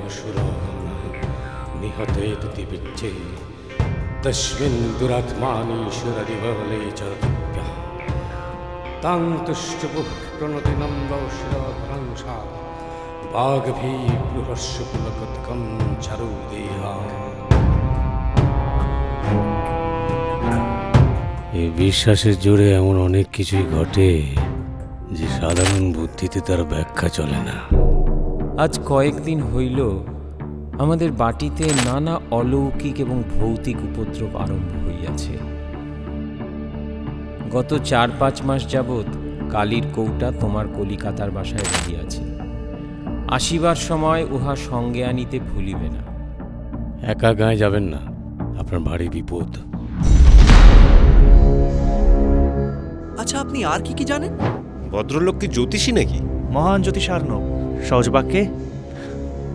असुराः निहतेति दिविच्चे तस्मिन् दुरात्मानीश्वरदिवले च दिव्यः तां तुष्टुपुः प्रणतिनन्दौषधभ्रंशा वाग्भीबृहस्यकुलकत्कं चरुदेहा। এই বিশ্বাসের জোরে এমন অনেক কিছুই ঘটে যে সাধারণ বুদ্ধিতে তার ব্যাখ্যা চলে না। আজ কয়েকদিন হইল আমাদের বাটিতে নানা অলৌকিক এবং ভৌতিক উপদ্রব আরম্ভ হইয়াছে। গত 4-5 মাস যাবৎ কালীর কৌটা তোমার কলিকাতার বাসায় রহিয়াছে। আসিবার সময় উহা সঙ্গে আনিতে ভুলিবে না। একা গায়ে যাবেন না, আপনার ভারী বিপদ। আচ্ছা, আপনি আর কি কি জানেন? ভদ্রলোক কি জ্যোতিষী নাকি? মহান জ্যোতিষার্ণব, সহজ বাক্যে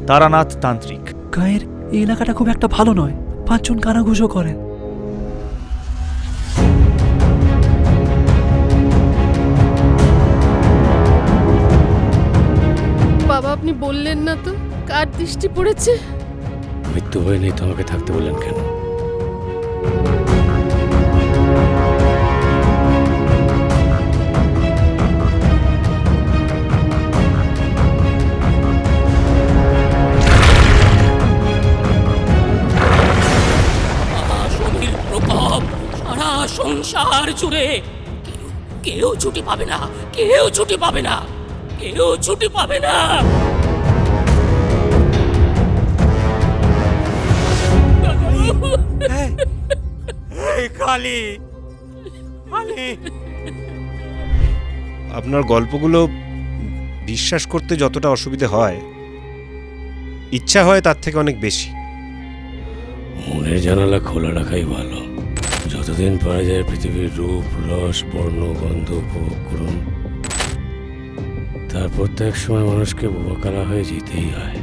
তারানাথ তান্ত্রিক। গায়ের এই এলাকাটা খুব একটা ভালো নয়, 5 জন কানাঘুষো করেন। বাবা, আপনি বললেন না তো কার দৃষ্টি পড়েছে? মৃত্যু হয়ে নেই তো আমাকে থাকতে বললেন কেন? সারা সংসার জুড়ে কেউ ছুটি পাবে না, কেউ ছুটি পাবে না, কেউ ছুটি পাবে না। আপনার গল্পগুলো বিশ্বাস করতে যতটা অসুবিধে হয়, ইচ্ছা হয় তার থেকে অনেক বেশি। মনের জানালা খোলা রাখাই ভালো। যতদিন পারা যায় পৃথিবীর রূপ, রস, বর্ণ, গন্ধ উপভোগ করুন। তারপর তো এক সময় মানুষকে বোকালা হয়ে যেতেই হয়।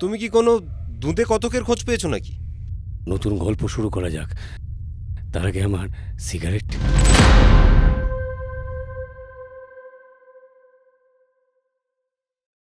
তুমি কি কোনো দুধে কতকের খোঁজ পেয়েছো নাকি? নতুন গল্প শুরু করা যাক, তার আগে আমার সিগারেট।